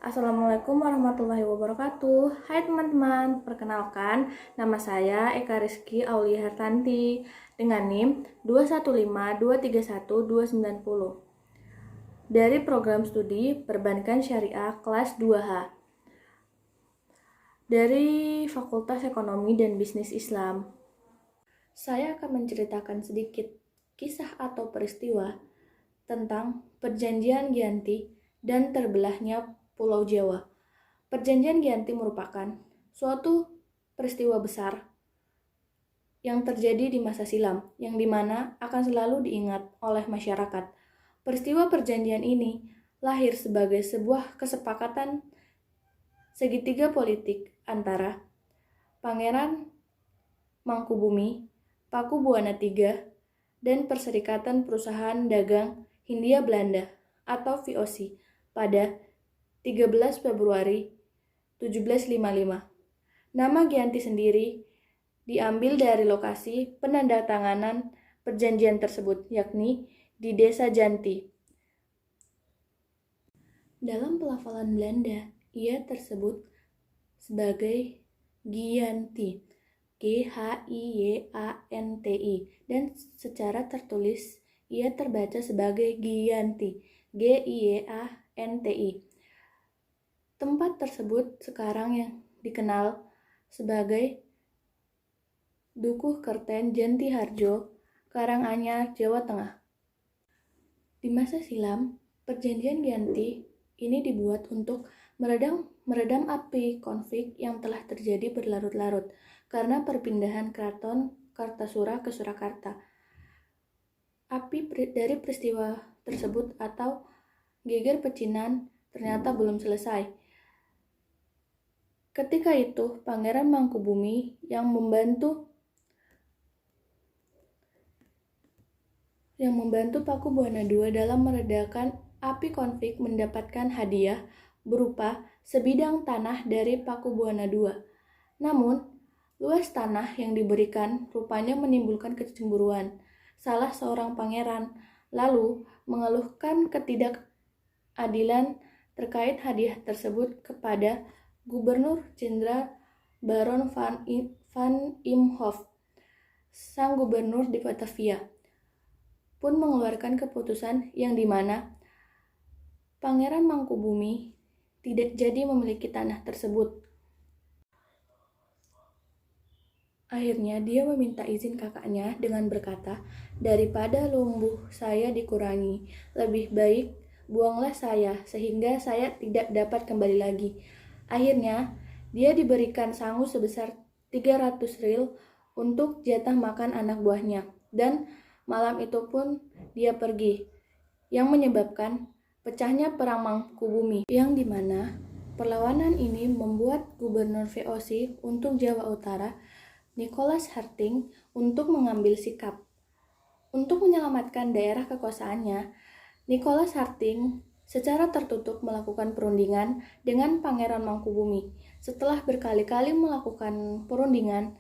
Assalamualaikum warahmatullahi wabarakatuh. Hai teman-teman, perkenalkan nama saya Eka Rizky Aulia Hartanti dengan NIM 215231290 dari program studi Perbankan Syariah kelas 2H dari Fakultas Ekonomi dan Bisnis Islam. Saya akan menceritakan sedikit kisah atau peristiwa tentang Perjanjian Giyanti dan terbelahnya Pulau Jawa. Perjanjian Giyanti merupakan suatu peristiwa besar yang terjadi di masa silam, yang dimana akan selalu diingat oleh masyarakat. Peristiwa perjanjian ini lahir sebagai sebuah kesepakatan segitiga politik antara Pangeran Mangkubumi, Pakubuwana III, dan Perserikatan Perusahaan Dagang Hindia Belanda atau VOC pada 13 Februari 1755. Nama Giyanti sendiri diambil dari lokasi penandatanganan perjanjian tersebut, yakni di Desa Janti. Dalam pelafalan Belanda, ia tersebut sebagai Giyanti, Ghiyanti, dan secara tertulis ia terbaca sebagai Giyanti, Giyanti. Tempat tersebut sekarang yang dikenal sebagai Dukuh Kerten Janti Harjo, Karanganyar, Jawa Tengah. Di masa silam, perjanjian Giyanti ini dibuat untuk meredam api konflik yang telah terjadi berlarut-larut karena perpindahan Keraton Kartasura ke Surakarta. Api dari peristiwa tersebut atau geger pecinan ternyata belum selesai. Ketika itu, Pangeran Mangkubumi yang membantu Pakubuwana II dalam meredakan api konflik mendapatkan hadiah berupa sebidang tanah dari Pakubuwana II. Namun, luas tanah yang diberikan rupanya menimbulkan kecemburuan. Salah seorang pangeran lalu mengeluhkan ketidakadilan terkait hadiah tersebut kepada Gubernur Jenderal Baron van Imhoff, sang gubernur di Batavia, pun mengeluarkan keputusan yang dimana Pangeran Mangkubumi tidak jadi memiliki tanah tersebut. Akhirnya dia meminta izin kakaknya dengan berkata, "Daripada lumbuh saya dikurangi, lebih baik buanglah saya sehingga saya tidak dapat kembali lagi." Akhirnya, dia diberikan sangu sebesar 300 ril untuk jatah makan anak buahnya, dan malam itu pun dia pergi, yang menyebabkan pecahnya Perang Mangkubumi, yang dimana perlawanan ini membuat Gubernur VOC untuk Jawa Utara, Nicholas Harting, untuk mengambil sikap. Untuk menyelamatkan daerah kekuasaannya, Nicholas Harting secara tertutup melakukan perundingan dengan Pangeran Mangkubumi. Setelah berkali-kali melakukan perundingan,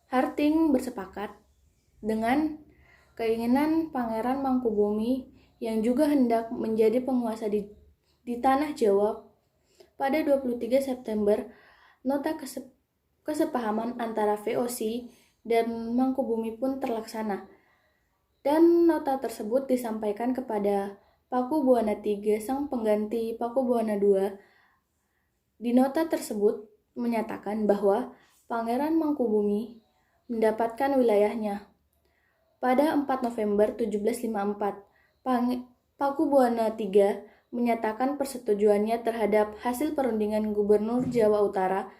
Harting bersepakat dengan keinginan Pangeran Mangkubumi yang juga hendak menjadi penguasa di tanah Jawa. Pada 23 September, nota kesepahaman antara VOC dan Mangkubumi pun terlaksana. Dan nota tersebut disampaikan kepada Pakubuwana III, sang pengganti Pakubuwana II. Di nota tersebut menyatakan bahwa Pangeran Mangkubumi mendapatkan wilayahnya. Pada 4 November 1754, Pakubuwana III menyatakan persetujuannya terhadap hasil perundingan Gubernur Jawa Utara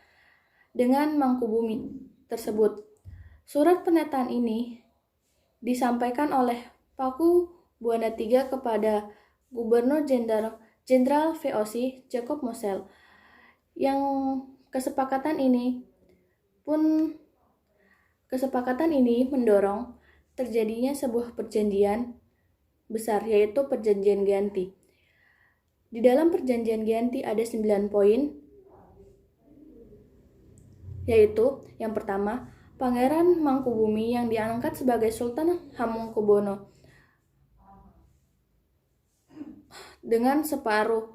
dengan Mangkubumi tersebut. Surat pernyataan ini disampaikan oleh Pakubuwana III kepada Gubernur Jenderal VOC Jacob Mosel, yang kesepakatan ini mendorong terjadinya sebuah perjanjian besar, yaitu Perjanjian Giyanti. Di dalam Perjanjian Giyanti ada 9 poin, yaitu yang pertama, Pangeran Mangkubumi yang diangkat sebagai Sultan Hamengkubuwono dengan separuh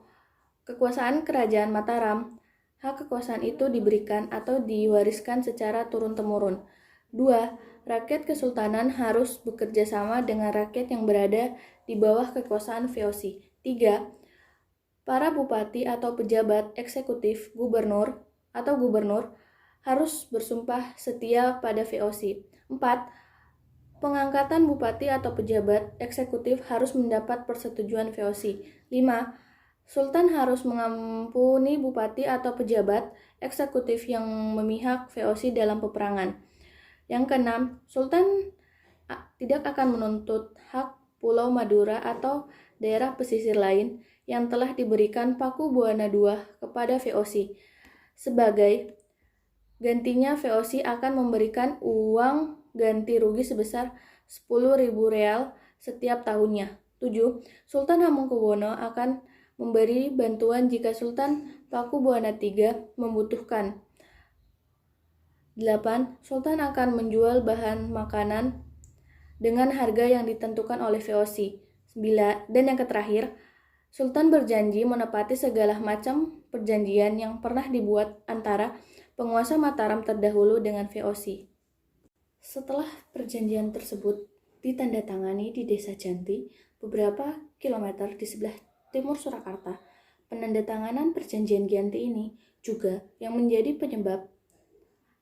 kekuasaan Kerajaan Mataram, hak kekuasaan itu diberikan atau diwariskan secara turun-temurun. 2. Rakyat kesultanan harus bekerja sama dengan rakyat yang berada di bawah kekuasaan VOC. 3. Para bupati atau pejabat eksekutif gubernur harus bersumpah setia pada VOC. 4. Pengangkatan bupati atau pejabat eksekutif harus mendapat persetujuan VOC. 5. Sultan harus mengampuni bupati atau pejabat eksekutif yang memihak VOC dalam peperangan. Yang keenam, Sultan tidak akan menuntut hak Pulau Madura atau daerah pesisir lain yang telah diberikan Paku Buana II kepada VOC. Sebagai gantinya, VOC akan memberikan uang ganti rugi sebesar 10.000 real setiap tahunnya. 7. Sultan Hamengkubuwono akan memberi bantuan jika Sultan Paku Buana III membutuhkan. 8. Sultan akan menjual bahan makanan dengan harga yang ditentukan oleh VOC. 9. Dan yang terakhir, Sultan berjanji menepati segala macam perjanjian yang pernah dibuat antara penguasa Mataram terdahulu dengan VOC. Setelah perjanjian tersebut ditandatangani di Desa Janti, beberapa kilometer di sebelah timur Surakarta, penandatanganan perjanjian Giyanti ini juga yang menjadi penyebab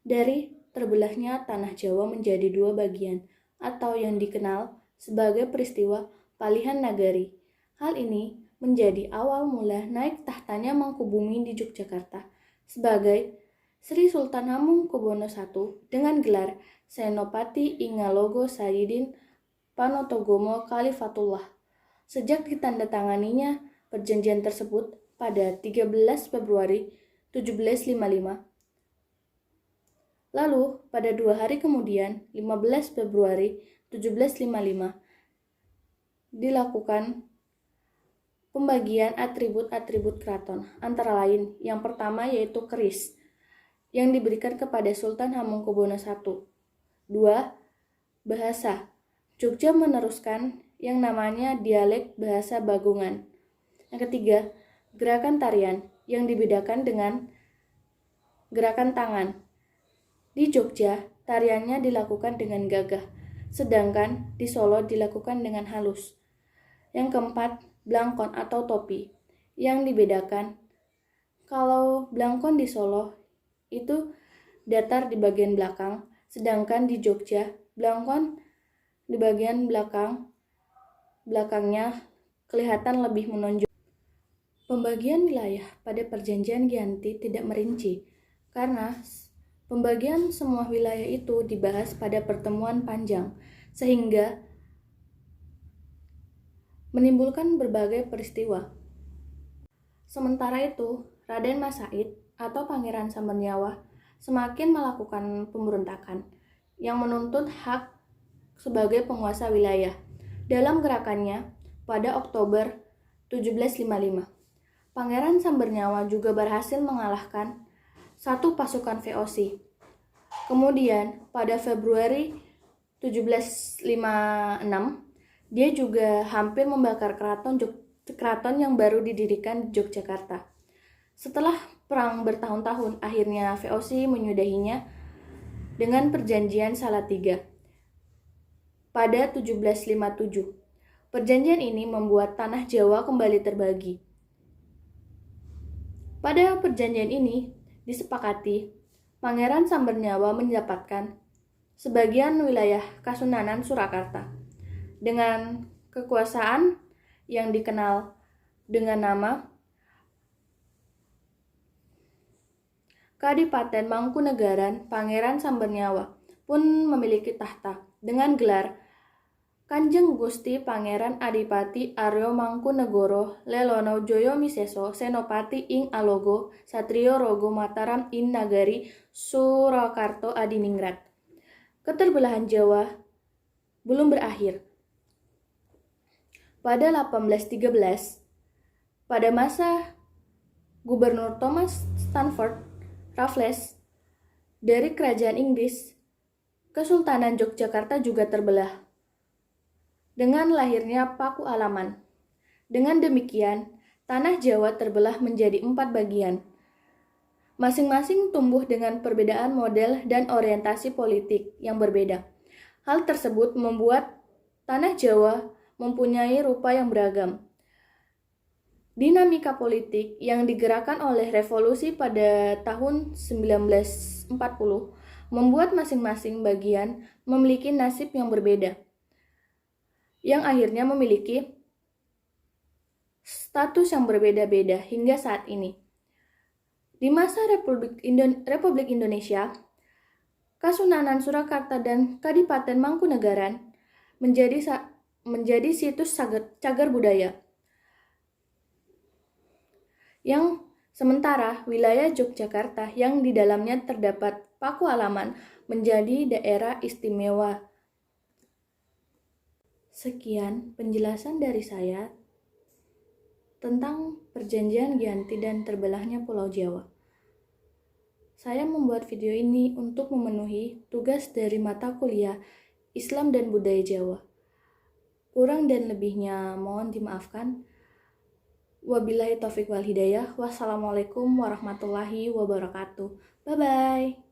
dari terbelahnya tanah Jawa menjadi dua bagian, atau yang dikenal sebagai peristiwa Palihan Nagari. Hal ini menjadi awal mula naik tahtanya Mangkubumi di Yogyakarta sebagai Sri Sultan Hamengkubuwono I dengan gelar Senopati Ingalogo Sayidin Panotogomo Khalifatullah. Sejak ditandatanganinya perjanjian tersebut pada 13 Februari 1755. Lalu, pada 2 hari kemudian, 15 Februari 1755, dilakukan pembagian atribut-atribut keraton, antara lain yang pertama yaitu keris, yang diberikan kepada Sultan Hamengkubuwono I. 2. Bahasa. Jogja meneruskan yang namanya dialek bahasa Bagungan. Yang ketiga, gerakan tarian, yang dibedakan dengan gerakan tangan. Di Jogja, tariannya dilakukan dengan gagah, sedangkan di Solo dilakukan dengan halus. Yang keempat, blangkon atau topi, yang dibedakan. Kalau blangkon di Solo itu datar di bagian belakang, sedangkan di Jogja, blangkon di bagian belakangnya kelihatan lebih menonjol. Pembagian wilayah pada perjanjian Giyanti tidak merinci, karena pembagian semua wilayah itu dibahas pada pertemuan panjang, sehingga menimbulkan berbagai peristiwa. Sementara itu, Raden Mas Said atau Pangeran Sambernyawa semakin melakukan pemberontakan yang menuntut hak sebagai penguasa wilayah. Dalam gerakannya pada Oktober 1755, Pangeran Sambernyawa juga berhasil mengalahkan satu pasukan VOC. Kemudian pada Februari 1756, dia juga hampir membakar keraton yang baru didirikan di Yogyakarta. Setelah perang bertahun-tahun, akhirnya VOC menyudahinya dengan perjanjian Salatiga pada 1757. Perjanjian ini membuat tanah Jawa kembali terbagi. Pada perjanjian ini disepakati Pangeran Sambernyawa mendapatkan sebagian wilayah Kasunanan Surakarta dengan kekuasaan yang dikenal dengan nama Kadipaten Mangkunegaran. Pangeran Sambernyawa pun memiliki tahta dengan gelar Kanjeng Gusti Pangeran Adipati Aryo Mangkunegoro Lelono Joyo Miseso Senopati ing Alogo Satrio Rogo Mataram in Nagari Surakarta Adiningrat. Keterbelahan Jawa belum berakhir. Pada 1813, pada masa Gubernur Thomas Stanford Raffles dari Kerajaan Inggris, Kesultanan Yogyakarta juga terbelah dengan lahirnya Paku Alaman. Dengan demikian, tanah Jawa terbelah menjadi 4 bagian. Masing-masing tumbuh dengan perbedaan model dan orientasi politik yang berbeda. Hal tersebut membuat tanah Jawa mempunyai rupa yang beragam. Dinamika politik yang digerakkan oleh revolusi pada tahun 1940 membuat masing-masing bagian memiliki nasib yang berbeda, yang akhirnya memiliki status yang berbeda-beda hingga saat ini. Di masa Republik Indonesia, Kasunanan Surakarta dan Kadipaten Mangkunegaran menjadi situs cagar budaya. Yang sementara wilayah Yogyakarta yang di dalamnya terdapat Pakualaman menjadi daerah istimewa. Sekian penjelasan dari saya tentang perjanjian Giyanti dan terbelahnya Pulau Jawa. Saya membuat video ini untuk memenuhi tugas dari mata kuliah Islam dan Budaya Jawa. Kurang dan lebihnya mohon dimaafkan. Wabillahi taufiq wal hidayah. Wassalamualaikum warahmatullahi wabarakatuh. Bye-bye.